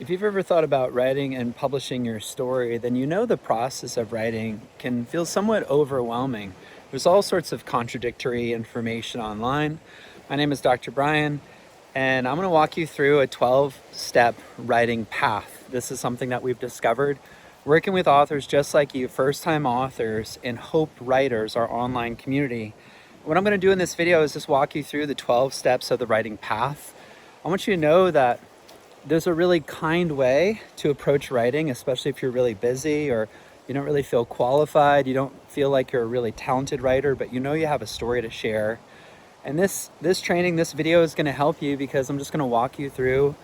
If you've ever thought about writing and publishing your story, then you know the process of writing can feel somewhat overwhelming. There's all sorts of contradictory information online. My name is Dr. Brian, and I'm going to walk you through a 12-step writing path. This is something that we've discovered working with authors just like you, first-time authors and Hope Writers, our online community. What I'm going to do in this video is just walk you through the 12 steps of the writing path. I want you to know that there's a really kind way to approach writing, especially if you're really busy or you don't really feel qualified, you don't feel like you're a really talented writer, but you know you have a story to share. And this training, this video is going to help you because I'm just going to walk you through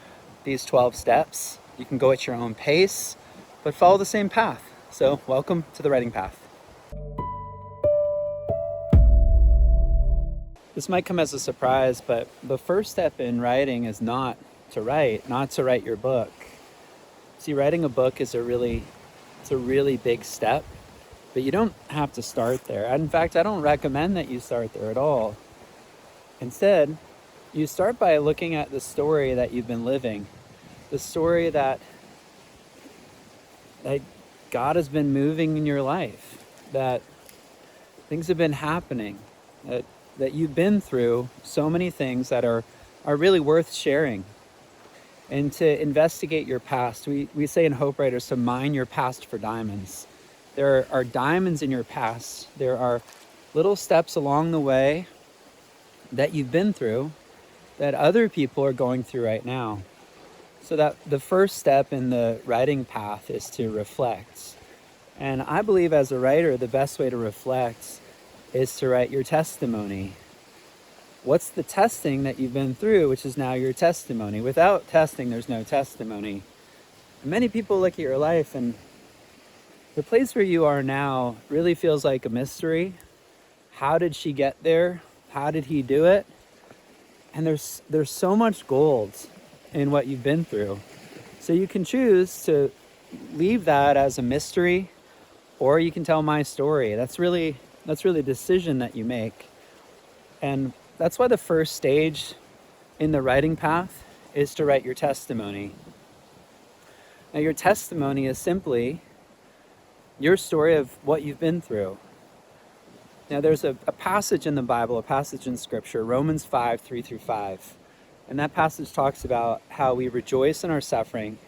these 12 steps. You can go at your own pace, but follow the same path. So welcome to the writing path. This might come as a surprise, but the first step in writing is not to write your book. See, writing a book is a really big step, but you don't have to start there. In fact, I don't recommend that you start there at all. Instead, you start by looking at the story that you've been living, the story that God has been moving in your life, that things have been happening, that you've been through so many things that are really worth sharing. And to investigate your past. We say in Hope Writers to mine your past for diamonds. There are diamonds in your past. There are little steps along the way that you've been through that other people are going through right now. So that the first step in the writing path is to reflect. And I believe as a writer, the best way to reflect is to write your testimony. What's the testing that you've been through, which is now your testimony? Without testing, there's no testimony. Many people look at your life and the place where you are now really feels like a mystery. How did she get there? How did he do it? And there's so much gold in what you've been through. So you can choose to leave that as a mystery, or you can tell my story. That's really a decision that you make. And that's why the first stage in the writing path is to write your testimony. Now, your testimony is simply your story of what you've been through. Now, there's a passage in the Bible, a passage in Scripture, Romans 5, 3-5. And that passage talks about how we rejoice in our suffering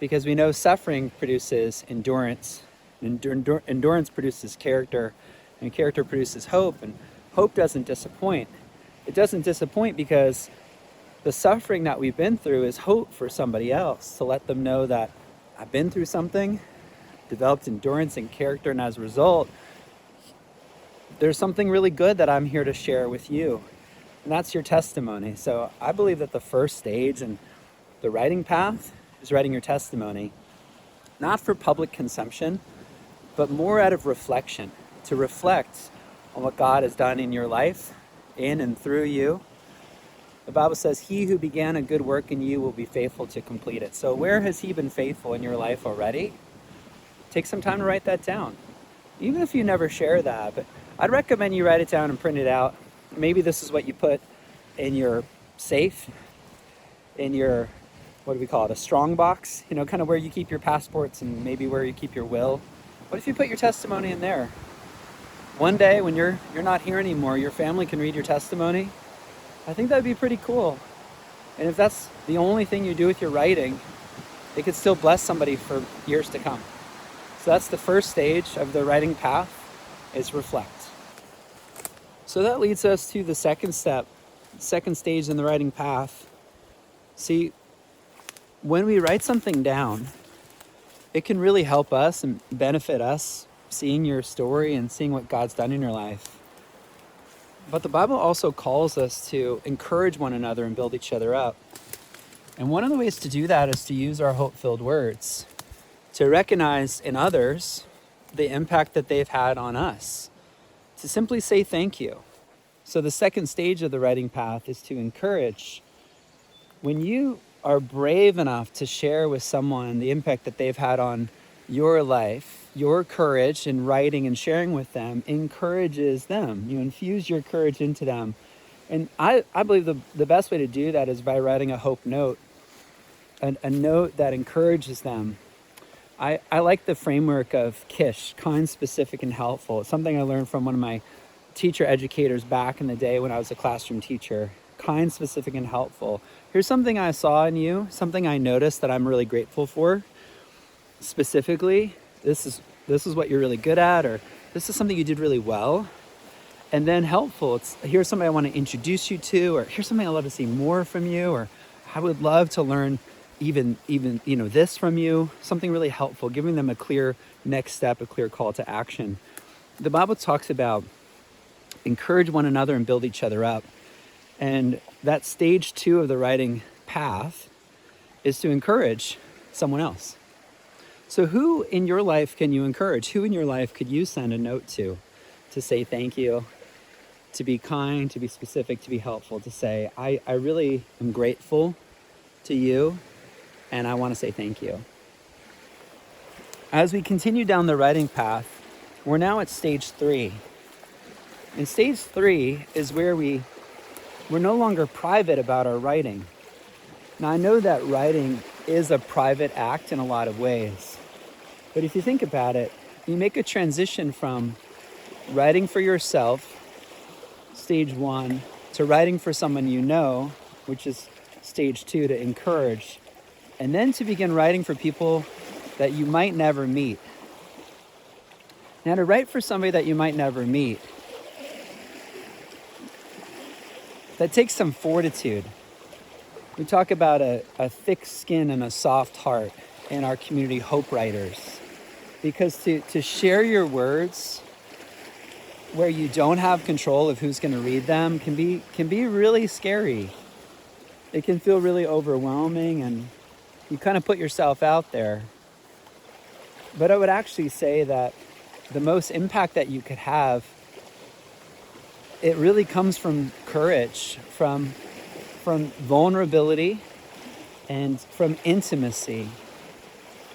because we know suffering produces endurance. Endurance produces character, and character produces hope, and hope doesn't disappoint. It doesn't disappoint because the suffering that we've been through is hope for somebody else, to let them know that I've been through something, developed endurance and character, and as a result, there's something really good that I'm here to share with you. And that's your testimony. So I believe that the first stage in the writing path is writing your testimony, not for public consumption, but more out of reflection, to reflect on what God has done in your life, in and through you. The Bible says, he who began a good work in you will be faithful to complete it. So where has he been faithful in your life already? Take some time to write that down. Even if you never share that, but I'd recommend you write it down and print it out. Maybe this is what you put in your safe, in your, what do we call it, a strong box, kind of where you keep your passports and maybe where you keep your will. What if you put your testimony in there? One day when you're not here anymore, your family can read your testimony. I think that'd be pretty cool. And if that's the only thing you do with your writing, it could still bless somebody for years to come. So that's the first stage of the writing path, is reflect. So that leads us to the second step, second stage in the writing path. See, when we write something down, it can really help us and benefit us, seeing your story and seeing what God's done in your life. But the Bible also calls us to encourage one another and build each other up. And one of the ways to do that is to use our hope-filled words, to recognize in others the impact that they've had on us, to simply say thank you. So the second stage of the writing path is to encourage. When you are brave enough to share with someone the impact that they've had on your life, your courage in writing and sharing with them encourages them. You infuse your courage into them. And I believe the best way to do that is by writing a hope note. a note that encourages them. I like the framework of KISH, kind, specific, and helpful. It's something I learned from one of my teacher educators back in the day when I was a classroom teacher. Kind, specific, and helpful. Here's something I saw in you, something I noticed that I'm really grateful for. Specifically, this is what you're really good at, or this is something you did really well. And then helpful, it's here's somebody I want to introduce you to, or here's something I'd love to see more from you, or I would love to learn even this from you. Something really helpful, giving them a clear next step, a clear call to action. The Bible talks about encourage one another and build each other up. And that stage 2 of the writing path is to encourage someone else. So who in your life can you encourage? Who in your life could you send a note to say thank you, to be kind, to be specific, to be helpful, to say, I really am grateful to you, and I want to say thank you. As we continue down the writing path, we're now at stage 3. And stage 3 is where we're no longer private about our writing. Now, I know that writing is a private act in a lot of ways. But if you think about it, you make a transition from writing for yourself, stage 1, to writing for someone you know, which is stage 2, to encourage, and then to begin writing for people that you might never meet. Now, to write for somebody that you might never meet, that takes some fortitude. We talk about a thick skin and a soft heart in our community, Hope Writers. Because to share your words where you don't have control of who's going to read them can be really scary. It can feel really overwhelming, and you kind of put yourself out there. But I would actually say that the most impact that you could have, it really comes from courage, from vulnerability, and from intimacy.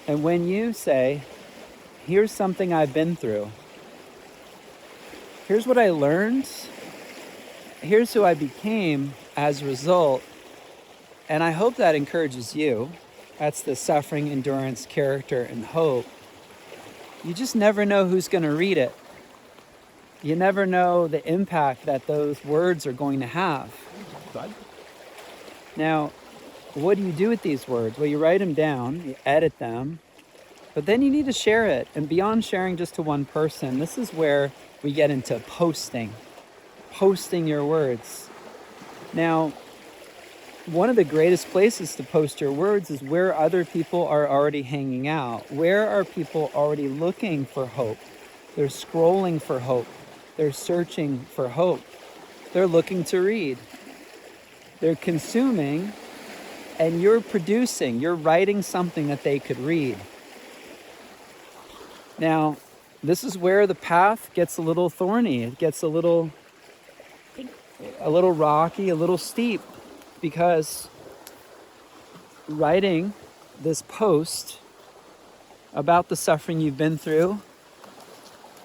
And when you say, here's something I've been through, here's what I learned, here's who I became as a result, and I hope that encourages you. That's the suffering, endurance, character, and hope. You just never know who's going to read it. You never know the impact that those words are going to have. Now, what do you do with these words? Well, you write them down, you edit them, but then you need to share it. And beyond sharing just to one person, this is where we get into posting your words. Now, one of the greatest places to post your words is where other people are already hanging out. Where are people already looking for hope? They're scrolling for hope. They're searching for hope. They're looking to read. They're consuming, and you're producing. You're writing something that they could read. Now, this is where the path gets a little thorny. It gets a little rocky, a little steep, because writing this post about the suffering you've been through,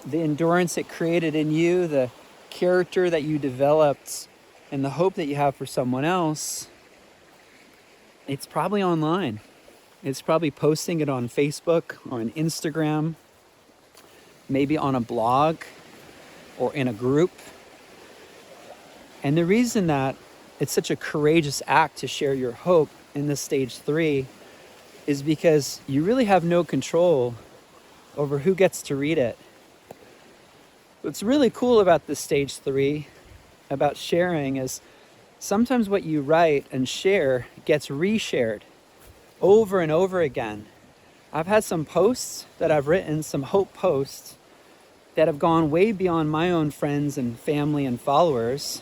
the endurance it created in you, the character that you developed, and the hope that you have for someone else, it's probably online. It's probably posting it on Facebook or on Instagram, maybe on a blog or in a group. And the reason that it's such a courageous act to share your hope in this stage 3 is because you really have no control over who gets to read it. What's really cool about this stage 3, about sharing, is sometimes what you write and share gets reshared over and over again. I've had some posts that I've written, some hope posts, that have gone way beyond my own friends and family and followers,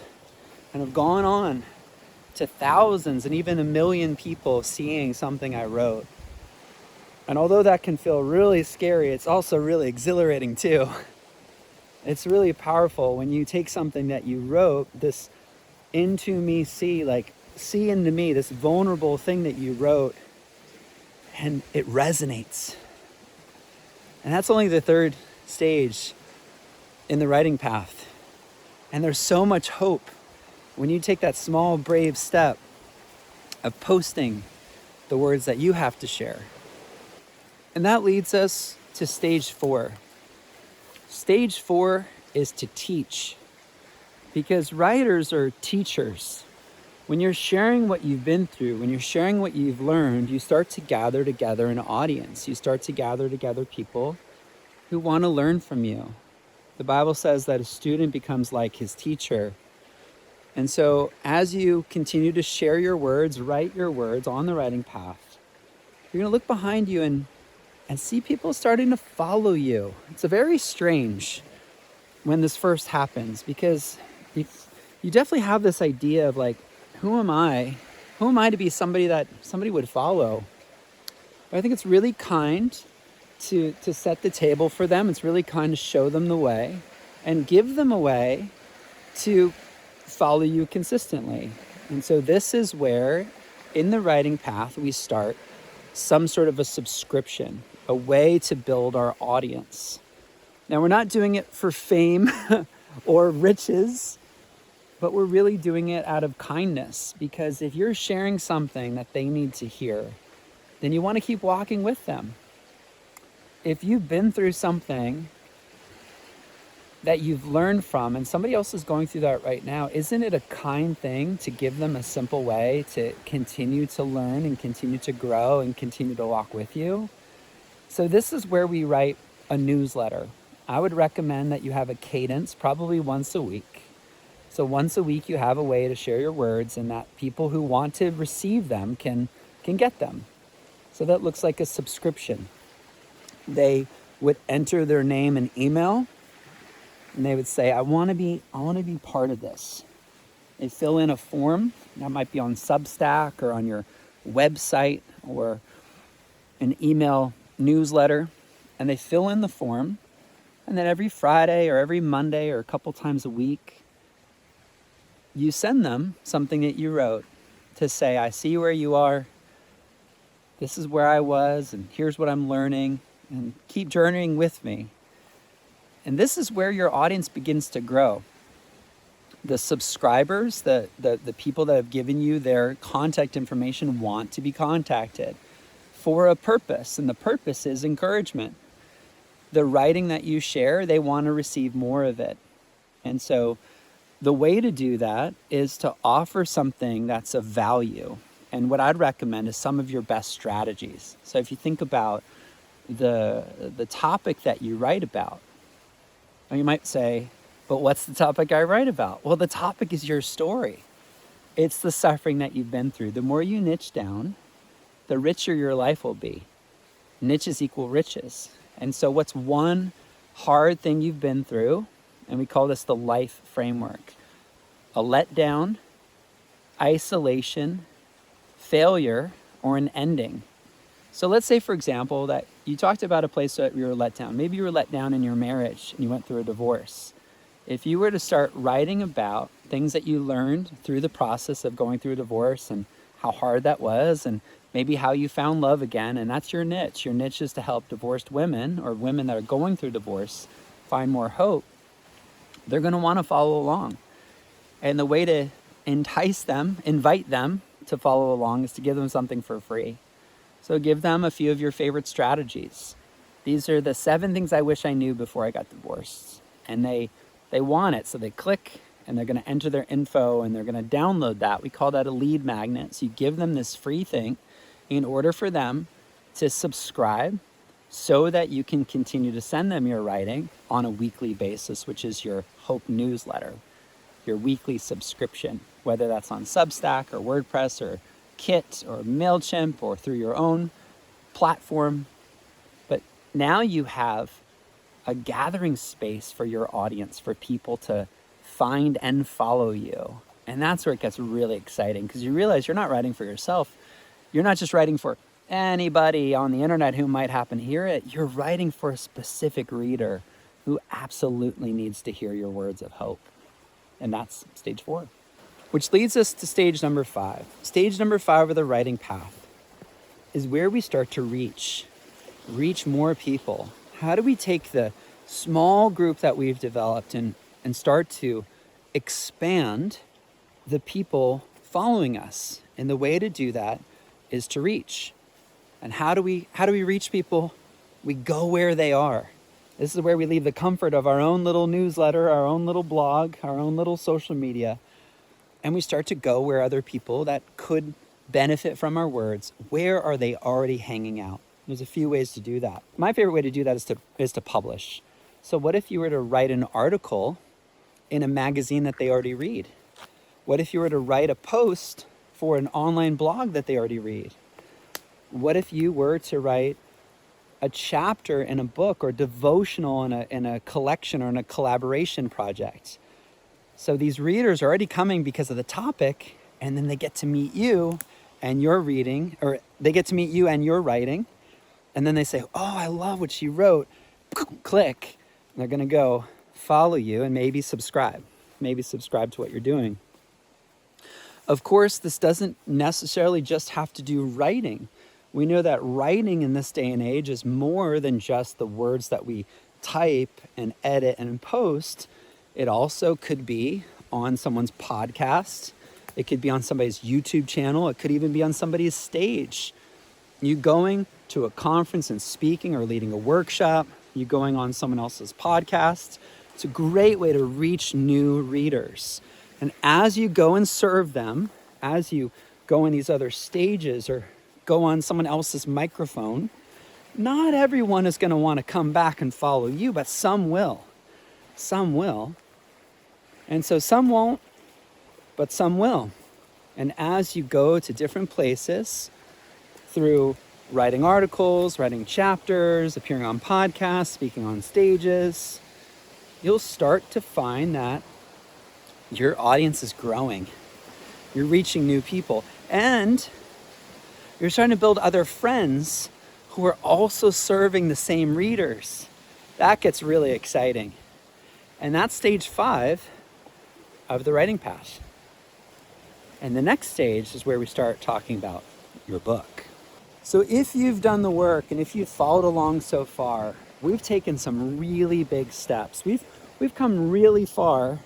and have gone on to thousands and even 1 million people seeing something I wrote. And although that can feel really scary, it's also really exhilarating too. It's really powerful when you take something that you wrote, this into me see into me, this vulnerable thing that you wrote, and it resonates. And that's only the 3rd stage in the writing path. And there's so much hope when you take that small, brave step of posting the words that you have to share. And that leads us to stage 4. Stage 4 is to teach, because writers are teachers. When you're sharing what you've been through, when you're sharing what you've learned, you start to gather together an audience. You start to gather together people who want to learn from you. The Bible says that a student becomes like his teacher. And so as you continue to share your words, write your words on the writing path, you're going to look behind you and see people starting to follow you. It's a very strange when this first happens, because you definitely have this idea of like, who am I? Who am I to be somebody that somebody would follow? But I think it's really kind to set the table for them. It's really kind to show them the way and give them a way to follow you consistently. And so this is where, in the writing path, we start some sort of a subscription, a way to build our audience. Now, we're not doing it for fame or riches, but we're really doing it out of kindness, because if you're sharing something that they need to hear, then you want to keep walking with them. If you've been through something that you've learned from and somebody else is going through that right now, isn't it a kind thing to give them a simple way to continue to learn and continue to grow and continue to walk with you? So this is where we write a newsletter. I would recommend that you have a cadence, probably once a week. So once a week you have a way to share your words, and that people who want to receive them can get them. So that looks like a subscription. They would enter their name and email, and they would say, I want to be part of this. They fill in a form that might be on Substack or on your website or an email newsletter, and they fill in the form, and then every Friday or every Monday or a couple times a week, you send them something that you wrote to say, I see where you are, this is where I was, and here's what I'm learning, and keep journeying with me. And this is where your audience begins to grow. The subscribers, the people that have given you their contact information, want to be contacted for a purpose, and the purpose is encouragement. The writing that you share, they want to receive more of it. And so the way to do that is to offer something that's of value. And what I'd recommend is some of your best strategies. So if you think about the topic that you write about, or you might say, but what's the topic I write about? Well, the topic is your story. It's the suffering that you've been through. The more you niche down, the richer your life will be. Niches equal riches. And so what's one hard thing you've been through? And we call this the life framework. A letdown, isolation, failure, or an ending. So let's say, for example, that you talked about a place that you were let down. Maybe you were let down in your marriage and you went through a divorce. If you were to start writing about things that you learned through the process of going through a divorce and how hard that was, and maybe how you found love again, and that's your niche. Your niche is to help divorced women or women that are going through divorce find more hope. They're going to want to follow along. And the way to entice them, invite them to follow along, is to give them something for free. So give them a few of your favorite strategies. These are the 7 things I wish I knew before I got divorced. And they want it, so they click and they're going to enter their info and they're going to download that. We call that a lead magnet. So you give them this free thing in order for them to subscribe, so that you can continue to send them your writing on a weekly basis, which is your Hope newsletter, your weekly subscription, whether that's on Substack or WordPress or Kit or MailChimp or through your own platform. But now you have a gathering space for your audience, for people to find and follow you. And that's where it gets really exciting, because you realize you're not writing for yourself. You're not just writing for anybody on the internet who might happen to hear it. You're writing for a specific reader who absolutely needs to hear your words of hope. And that's stage 4. Which leads us to stage number 5. Stage number 5 of the writing path is where we start to reach more people. How do we take the small group that we've developed and start to expand the people following us? And the way to do that is to reach. And how do we reach people? We go where they are. This is where we leave the comfort of our own little newsletter, our own little blog, our own little social media, and we start to go where other people that could benefit from our words, where are they already hanging out? There's a few ways to do that. My favorite way to do that is to publish. So what if you were to write an article in a magazine that they already read? What if you were to write a post for an online blog that they already read? What if you were to write a chapter in a book or devotional in a collection or in a collaboration project? So these readers are already coming because of the topic, and then they get to meet you and you're reading, or they get to meet you and you're writing, and then they say, oh, I love what she wrote. Click. And they're gonna go follow you and maybe subscribe to what you're doing. Of course, this doesn't necessarily just have to do writing. We know that writing in this day and age is more than just the words that we type and edit and post. It also could be on someone's podcast. It could be on somebody's YouTube channel. It could even be on somebody's stage. You going to a conference and speaking or leading a workshop, you going on someone else's podcast. It's a great way to reach new readers. And as you go and serve them, as you go in these other stages or go on someone else's microphone, not everyone is going to want to come back and follow you, but some will. Some will. And so some won't, but some will. And as you go to different places through writing articles, writing chapters, appearing on podcasts, speaking on stages, you'll start to find that your audience is growing. You're reaching new people. And you're starting to build other friends who are also serving the same readers. That gets really exciting. And that's stage 5 of the writing path. And the next stage is where we start talking about your book. So if you've done the work and if you've followed along so far, we've taken some really big steps. We've come really far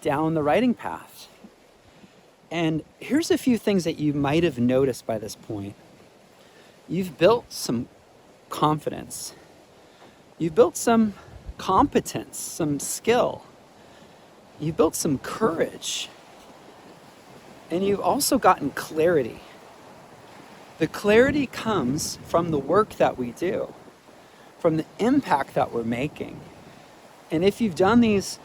down the writing path. And here's a few things that you might have noticed by this point. You've built some confidence. You've built some competence, some skill. You've built some courage. And you've also gotten clarity. The clarity comes from the work that we do, from the impact that we're making. And if you've done these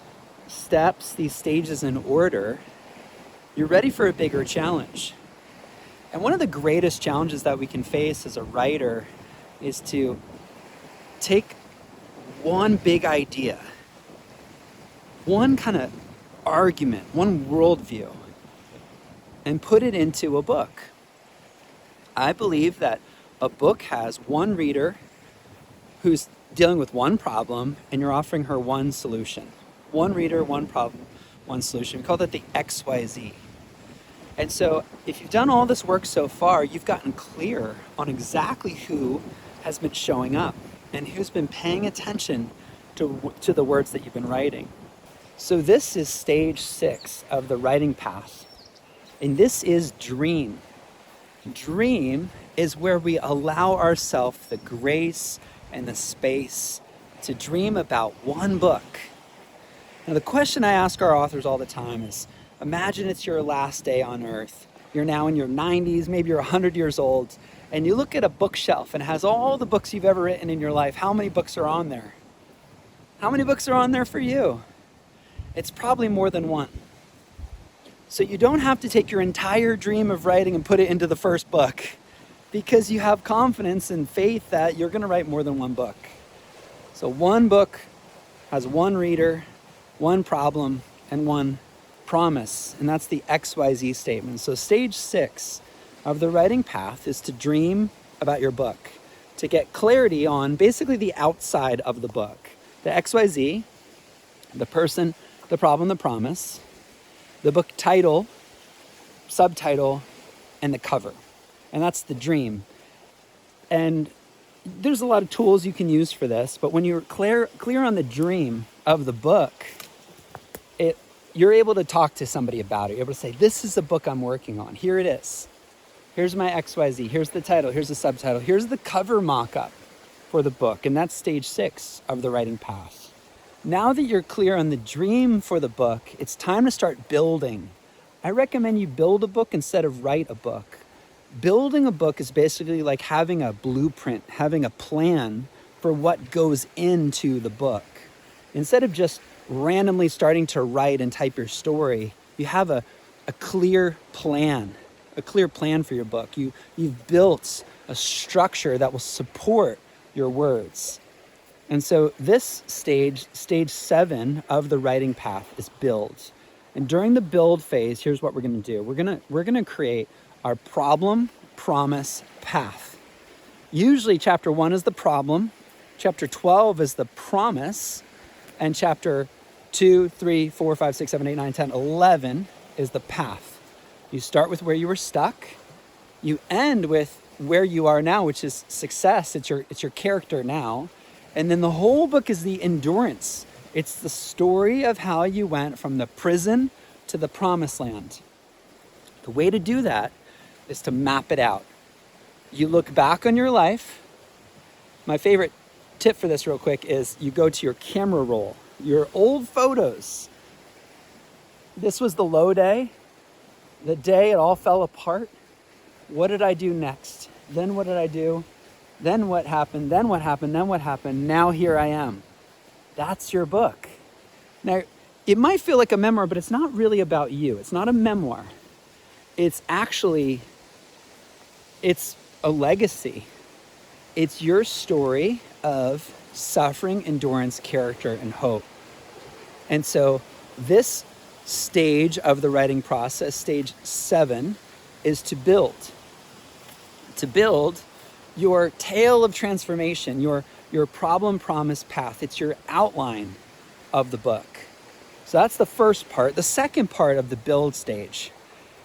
steps, these stages in order, you're ready for a bigger challenge. And one of the greatest challenges that we can face as a writer is to take one big idea, one kind of argument, one worldview, and put it into a book. I believe that a book has one reader who's dealing with one problem, and you're offering her one solution. One reader, one problem, one solution. We call that the XYZ. And so if you've done all this work so far, you've gotten clear on exactly who has been showing up and who's been paying attention to the words that you've been writing. So this is stage 6 of the writing path. And this is dream. Dream is where we allow ourselves the grace and the space to dream about one book. Now, the question I ask our authors all the time is, imagine it's your last day on earth. You're now in your 90s, maybe you're 100 years old, and you look at a bookshelf and it has all the books you've ever written in your life. How many books are on there? How many books are on there for you? It's probably more than one. So you don't have to take your entire dream of writing and put it into the first book, because you have confidence and faith that you're going to write more than one book. So one book has one reader, one problem, and one promise. And that's the XYZ statement. So stage 6 of the writing path is to dream about your book, to get clarity on basically the outside of the book. The XYZ, the person, the problem, the promise, the book title, subtitle, and the cover. And that's the dream. And there's a lot of tools you can use for this, but when you're clear on the dream of the book, you're able to talk to somebody about it. You're able to say, this is the book I'm working on. Here it is. Here's my XYZ. Here's the title. Here's the subtitle. Here's the cover mock-up for the book. And that's stage 6 of the writing path. Now that you're clear on the dream for the book, it's time to start building. I recommend you build a book instead of write a book. Building a book is basically like having a blueprint, having a plan for what goes into the book. Instead of just randomly starting to write and type your story, you have a clear plan for your book. You've built a structure that will support your words. And so this stage 7 of the writing path is build. And during the build phase, here's what we're going to do. We're going to create our problem, promise, path. Usually chapter 1 is the problem, chapter 12 is the promise, and chapter 2, 3, 4, 5, 6, 7, 8, 9, 10, 11 is the path. You start with where you were stuck. You end with where you are now, which is success. It's your character now. And then the whole book is the endurance. It's the story of how you went from the prison to the promised land. The way to do that is to map it out. You look back on your life. My favorite tip for this real quick is you go to your camera roll, your old photos. This was the low day, the day it all fell apart. What did I do next? Then what did I do? Then what happened? Then what happened? Then what happened? Now here I am. That's your book. Now, it might feel like a memoir, but it's not really about you. It's not a memoir. It's a legacy. It's your story of suffering, endurance, character, and hope. And so this stage of the writing process, stage 7, is to build. To build your tale of transformation, your problem, promise, path. It's your outline of the book. So that's the first part. The second part of the build stage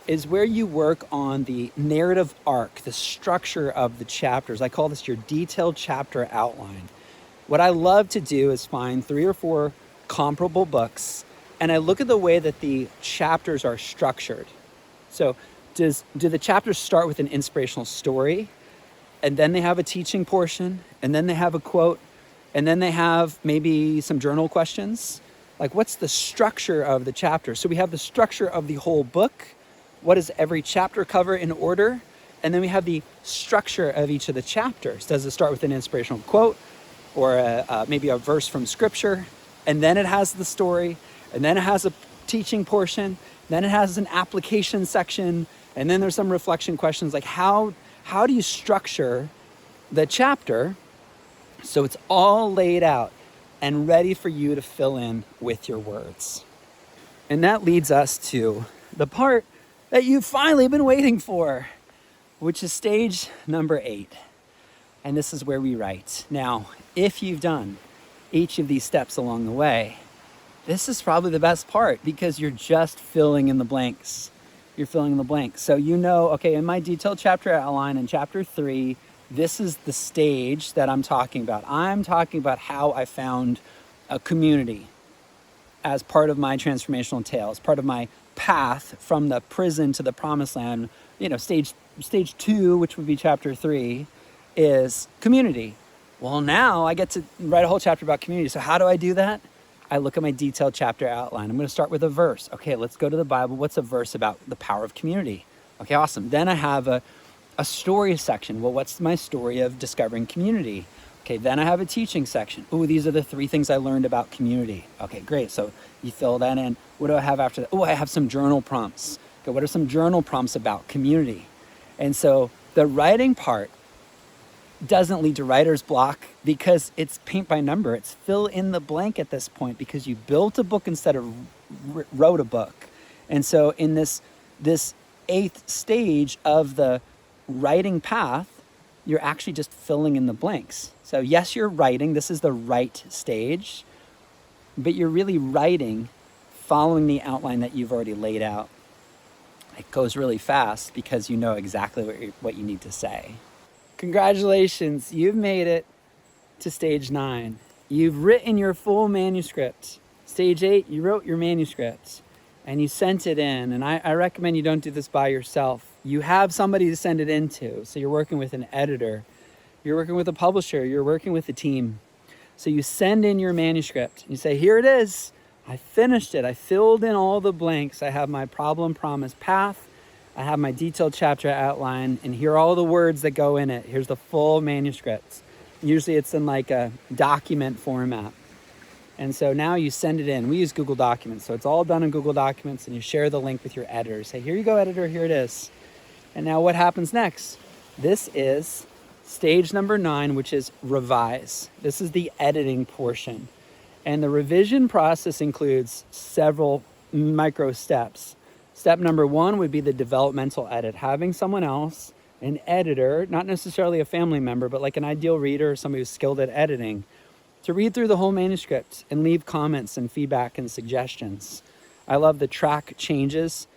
is where you work on the narrative arc, the structure of the chapters. I call this your detailed chapter outline. What I love to do is find 3 or 4 comparable books, and I look at the way that the chapters are structured. So do the chapters start with an inspirational story, and then they have a teaching portion, and then they have a quote, and then they have maybe some journal questions? Like, what's the structure of the chapter? So we have the structure of the whole book. What does every chapter cover in order? And then we have the structure of each of the chapters. Does it start with an inspirational quote or maybe a verse from scripture? And then it has the story, and then it has a teaching portion, then it has an application section, and then there's some reflection questions. Like, how do you structure the chapter so it's all laid out and ready for you to fill in with your words? And that leads us to the part that you've finally been waiting for, which is stage number 8. And this is where we write. Now, if you've done each of these steps along the way, this is probably the best part because you're just filling in the blanks. You're filling in the blanks. So you know, okay, in my detailed chapter outline in chapter 3, this is the stage that I'm talking about. I'm talking about how I found a community as part of my transformational tale, as part of my path from the prison to the promised land. You know, stage 2, which would be chapter 3, is community. Well, now I get to write a whole chapter about community. So how do I do that? I look at my detailed chapter outline. I'm going to start with a verse. Okay, let's go to the Bible. What's a verse about the power of community? Okay, awesome. Then I have a story section. Well, what's my story of discovering community? Okay, then I have a teaching section. Ooh, these are the 3 things I learned about community. Okay, great. So you fill that in. What do I have after that? Oh, I have some journal prompts. Okay, what are some journal prompts about community? And so the writing part doesn't lead to writer's block because it's paint by number. It's fill in the blank at this point because you built a book instead of wrote a book. And so in this 8th stage of the writing path, you're actually just filling in the blanks. So yes, you're writing. This is the write stage, but you're really writing following the outline that you've already laid out. It goes really fast because you know exactly what you need to say. Congratulations, you've made it to stage 9. You've written your full manuscript. Stage 8, you wrote your manuscript and you sent it in. And I recommend you don't do this by yourself. You have somebody to send it into. So you're working with an editor, you're working with a publisher, you're working with a team. So you send in your manuscript. You say, here it is. I finished it. I filled in all the blanks. I have my problem, promise, path. I have my detailed chapter outline, and here are all the words that go in it. Here's the full manuscript. Usually it's in like a document format. And so now you send it in. We use Google Documents. So it's all done in Google Documents, and you share the link with your editor. Say, here you go, editor, here it is. And now what happens next? This is stage number 9, which is revise. This is the editing portion. And the revision process includes several micro steps. Step number 1 would be the developmental edit, having someone else, an editor, not necessarily a family member, but like an ideal reader or somebody who's skilled at editing, to read through the whole manuscript and leave comments and feedback and suggestions. I love the track changes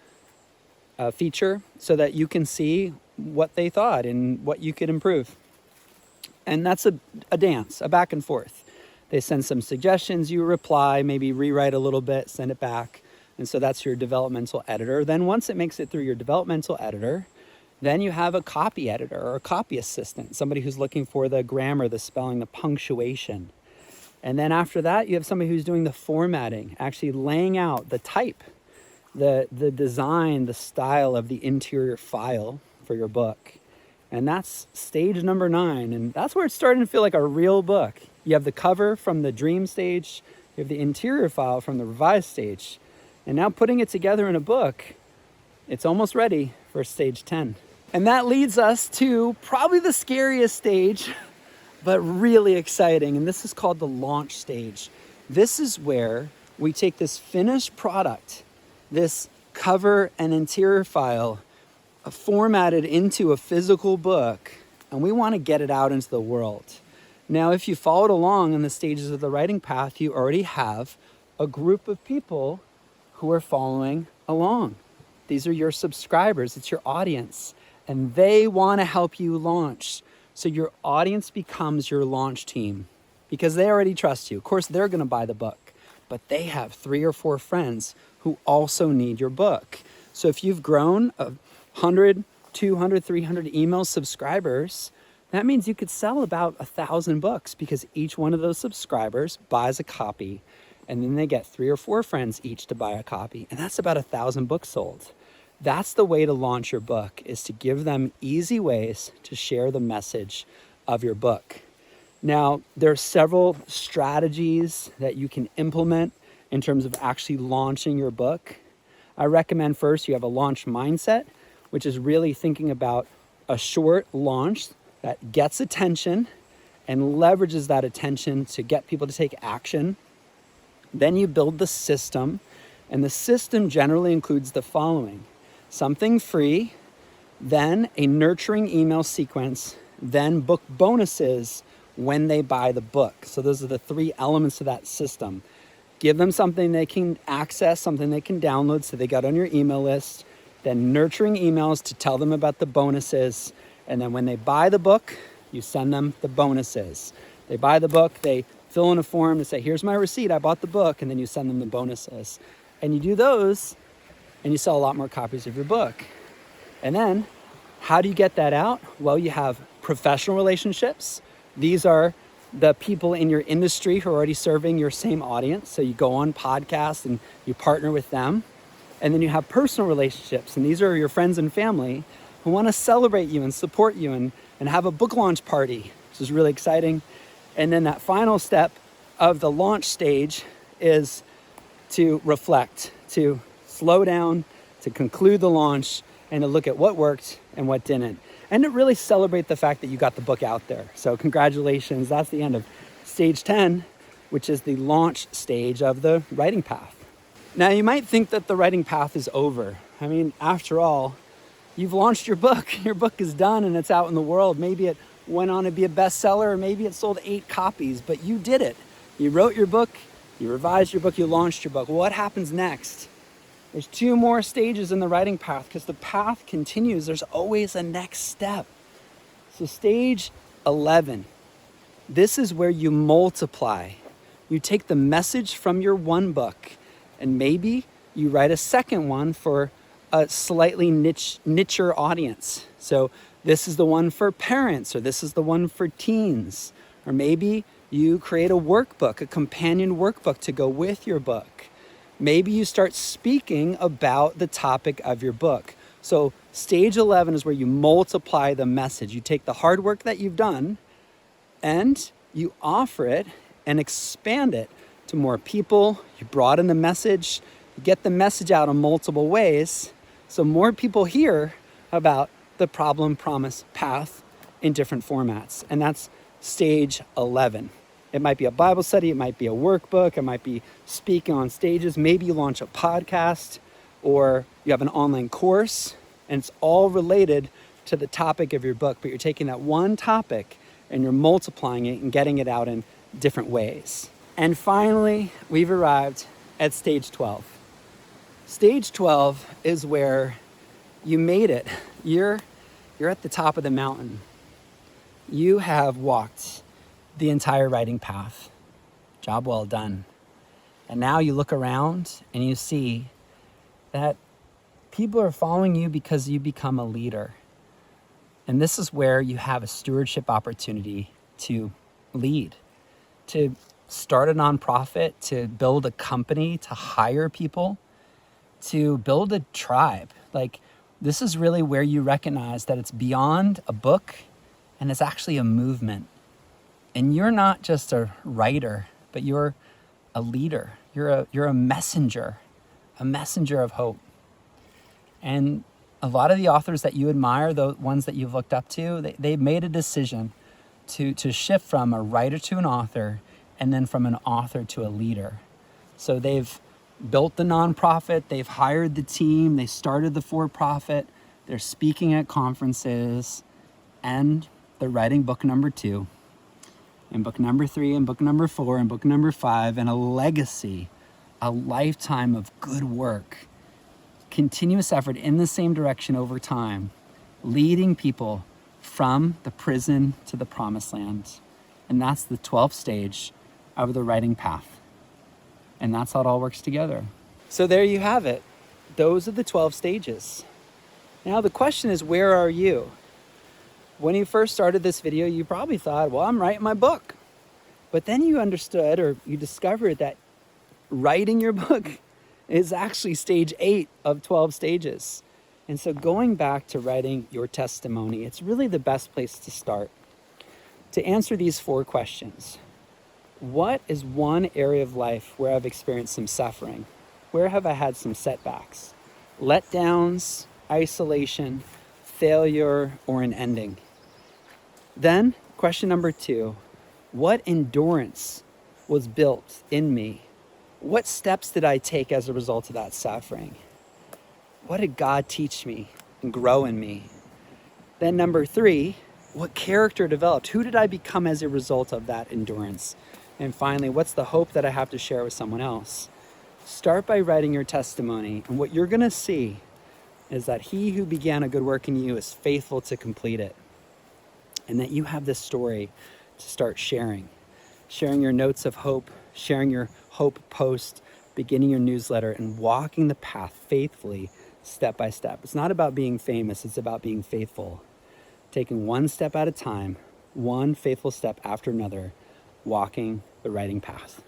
feature so that you can see what they thought and what you could improve. And that's a dance, a back and forth. They send some suggestions, you reply, maybe rewrite a little bit, send it back. And so that's your developmental editor. Then once it makes it through your developmental editor, then you have a copy editor or a copy assistant, somebody who's looking for the grammar, the spelling, the punctuation. And then after that, you have somebody who's doing the formatting, actually laying out the type, the design, the style of the interior file for your book. And that's stage number 9. And that's where it's starting to feel like a real book. You have the cover from the dream stage, you have the interior file from the revised stage. And now putting it together in a book, it's almost ready for stage 10. And that leads us to probably the scariest stage, but really exciting. And this is called the launch stage. This is where we take this finished product, this cover and interior file, formatted into a physical book, and we want to get it out into the world. Now, if you followed along in the stages of the writing path, you already have a group of people who are following along. These are your subscribers, it's your audience, and they want to help you launch. So your audience becomes your launch team because they already trust you. Of course, they're going to buy the book, but they have 3 or 4 friends who also need your book. So if you've grown 100, 200, 300 email subscribers, that means you could sell about 1,000 books because each one of those subscribers buys a copy, and then they get 3 or 4 friends each to buy a copy, and that's about 1,000 books sold. That's the way to launch your book, is to give them easy ways to share the message of your book. Now, there are several strategies that you can implement in terms of actually launching your book. I recommend first you have a launch mindset, which is really thinking about a short launch that gets attention and leverages that attention to get people to take action. Then you build the system, and the system generally includes the following: something free, then a nurturing email sequence, then book bonuses when they buy the book. So those are the 3 elements to that system. Give them something they can access, something they can download so they got on your email list, then nurturing emails to tell them about the bonuses. And then when they buy the book, you send them the bonuses. They buy the book, they fill in a form to say, here's my receipt, I bought the book, and then you send them the bonuses. And you do those, and you sell a lot more copies of your book. And then, how do you get that out? Well, you have professional relationships. These are the people in your industry who are already serving your same audience. So you go on podcasts and you partner with them. And then you have personal relationships. And these are your friends and family who want to celebrate you and support you and have a book launch party, which is really exciting. And then that final step of the launch stage is to reflect, to slow down, to conclude the launch, and to look at what worked and what didn't. And to really celebrate the fact that you got the book out there. So congratulations, that's the end of stage 10, which is the launch stage of the writing path. Now you might think that the writing path is over. I mean, after all, you've launched your book is done and it's out in the world. Maybe it went on to be a bestseller, or maybe it sold 8 copies, but you did it. You wrote your book, you revised your book, you launched your book. What happens next? There's 2 more stages in the writing path because the path continues. There's always a next step. So stage 11, this is where you multiply. You take the message from your one book and maybe you write a second one for a slightly nicher audience. So this is the one for parents, or this is the one for teens. Or maybe you create a workbook, a companion workbook to go with your book. Maybe you start speaking about the topic of your book. So stage 11 is where you multiply the message. You take the hard work that you've done and you offer it and expand it to more people. You broaden the message, you get the message out in multiple ways, so more people hear about the problem, promise, path in different formats. And that's stage 11. It might be a Bible study, it might be a workbook, it might be speaking on stages, maybe you launch a podcast, or you have an online course, and it's all related to the topic of your book, but you're taking that one topic and you're multiplying it and getting it out in different ways. And finally, we've arrived at stage 12. Stage 12 is where you made it. You're at the top of the mountain. You have walked the entire writing path. Job well done. And now you look around and you see that people are following you because you become a leader. And this is where you have a stewardship opportunity to lead, to start a nonprofit, to build a company, to hire people, to build a tribe. Like, this is really where you recognize that it's beyond a book and it's actually a movement. And you're not just a writer, but you're a leader. You're a messenger of hope. And a lot of the authors that you admire, the ones that you've looked up to, they've made a decision to shift from a writer to an author, and then from an author to a leader. So they've built the nonprofit, they've hired the team, they started the for-profit, they're speaking at conferences, and they're writing book number 2, and book number 3, and book number 4, and book number 5, and a legacy, a lifetime of good work, continuous effort in the same direction over time, leading people from the prison to the promised land. And that's the 12th stage of the writing path. And that's how it all works together. So there you have it. Those are the 12 stages. Now the question is, where are you? When you first started this video, you probably thought, well, I'm writing my book. But then you understood, or you discovered, that writing your book is actually stage 8 of 12 stages. And so going back to writing your testimony, it's really the best place to start. To answer these 4 questions. What is one area of life where I've experienced some suffering? Where have I had some setbacks? Letdowns, isolation, failure, or an ending? Then, question number 2, what endurance was built in me? What steps did I take as a result of that suffering? What did God teach me and grow in me? Then number 3, what character developed? Who did I become as a result of that endurance? And finally, what's the hope that I have to share with someone else? Start by writing your testimony, and what you're going to see is that he who began a good work in you is faithful to complete it. And that you have this story to start sharing your notes of hope, sharing your hope post, beginning your newsletter, and walking the path faithfully, step by step. It's not about being famous, it's about being faithful. Taking one step at a time, one faithful step after another, walking the writing path.